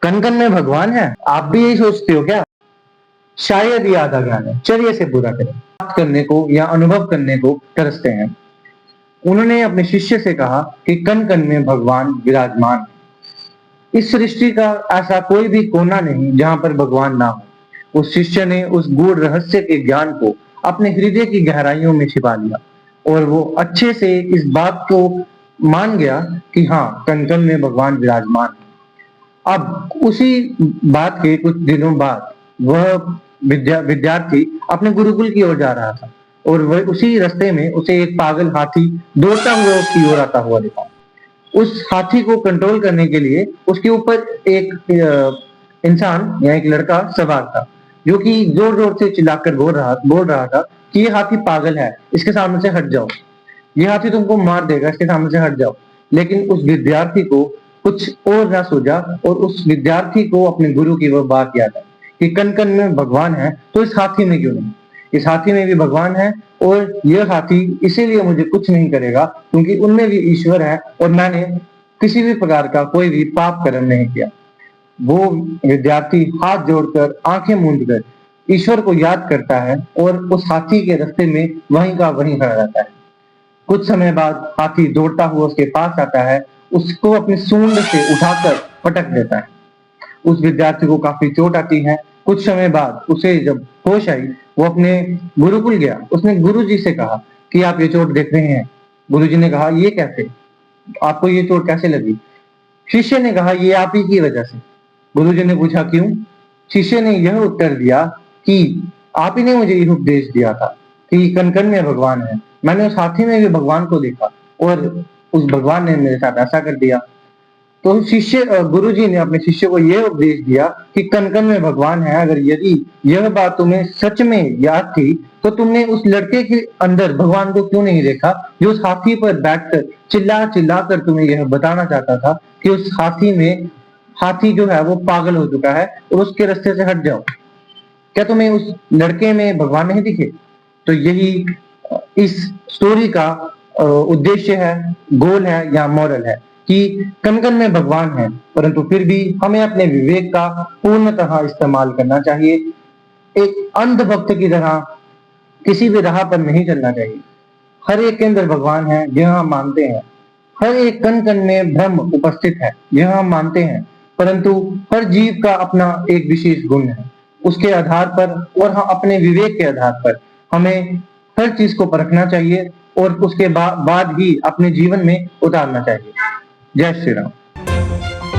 कण कण में भगवान है, आप भी यही सोचते हो क्या? शायद ये आधा ज्ञान है, चलिए इसे पूरा करें। बात करने को या अनुभव करने को तरसते हैं। उन्होंने अपने शिष्य से कहा कि कण कण में भगवान विराजमान है। इस सृष्टि का ऐसा कोई भी कोना नहीं जहां पर भगवान ना हो। उस शिष्य ने उस गूढ़ रहस्य के ज्ञान को अपने हृदय की गहराइयों में छिपा लिया और वो अच्छे से इस बात को मान गया कि हाँ, कण कण में भगवान विराजमान है। अब उसी बात के कुछ दिनों बाद वह विद्यार्थी अपने गुरुकुल की ओर जा रहा था और वह उसी रास्ते में उसे एक पागल हाथी दौड़ता हुआ उसकी ओर आता हुआ दिखा। उस हाथी को कंट्रोल करने के लिए उसके ऊपर एक इंसान या एक लड़का सवार था, जो कि जोर जोर से चिल्लाकर बोल रहा था कि ये हाथी पागल है, इसके सामने से हट जाओ, ये हाथी तुमको मार देगा, इसके सामने से हट जाओ। लेकिन उस विद्यार्थी को कुछ और ना सूझा और उस विद्यार्थी को अपने गुरु की वह बात याद आई कि कण कण में भगवान है, तो इस हाथी में क्यों नहीं? इस हाथी में भी भगवान है और यह हाथी इसीलिए मुझे कुछ नहीं करेगा क्योंकि उनमें भी ईश्वर है और मैंने किसी भी प्रकार का कोई भी पाप कर्म नहीं किया। वो विद्यार्थी हाथ जोड़कर आंखें मूंद कर ईश्वर को याद करता है और उस हाथी के रास्ते में वहीं का वहीं खड़ा रहता है। कुछ समय बाद हाथी दौड़ता हुआ उसके पास आता है, उसको अपनी सूंड से उठाकर पटक देता है। उस विद्यार्थी को काफी चोट आती है। कुछ समय बाद उसे जब होश आई, वो अपने गुरुकुल गया। उसने गुरुजी से कहा कि आप ये चोट देख रहे हैं। गुरुजी ने कहा, ये कैसे? आपको ये चोट कैसे लगी? शिष्य ने कहा, ये आप ही की वजह से। गुरुजी ने पूछा, क्यों? शिष्य ने यह उत्तर दिया कि आप ही ने मुझे यह उपदेश दिया था कि कण कण में भगवान है। मैंने उस हाथी में भी भगवान को देखा और उस भगवान ने मेरे साथ ऐसा कर दिया। तो गुरुजी ने अपने शिष्य को यह उपदेश दिया कि कण कण में भगवान है। अगर यदि यह बात तुम्हें सच में याद थी तो तुमने उस लड़के के अंदर भगवान को क्यों नहीं देखा, जो उस हाथी पर बैठकर चिल्ला चिल्ला कर तुम्हें यह बताना चाहता था कि उस हाथी जो है वो पागल हो चुका है और उसके रास्ते से हट जाओ। क्या तुम्हें उस लड़के में भगवान नहीं दिखे? तो यही इस स्टोरी का उद्देश्य है, गोल है या मॉरल है कि कण कण में भगवान है, परंतु फिर भी हमें अपने विवेक का पूर्णतः इस्तेमाल करना चाहिए। एक अंध भक्त की तरह किसी भी राह पर नहीं चलना चाहिए। हर एक के अंदर भगवान है, यह हम मानते हैं। हर एक कण कण में ब्रह्म उपस्थित है, यह हम मानते हैं। परंतु हर जीव का अपना एक विशेष गुण है। उसके आधार पर और हम अपने विवेक के आधार पर हमें हर चीज को परखना चाहिए और उसके बाद ही अपने जीवन में उतारना चाहिए। जय श्री राम।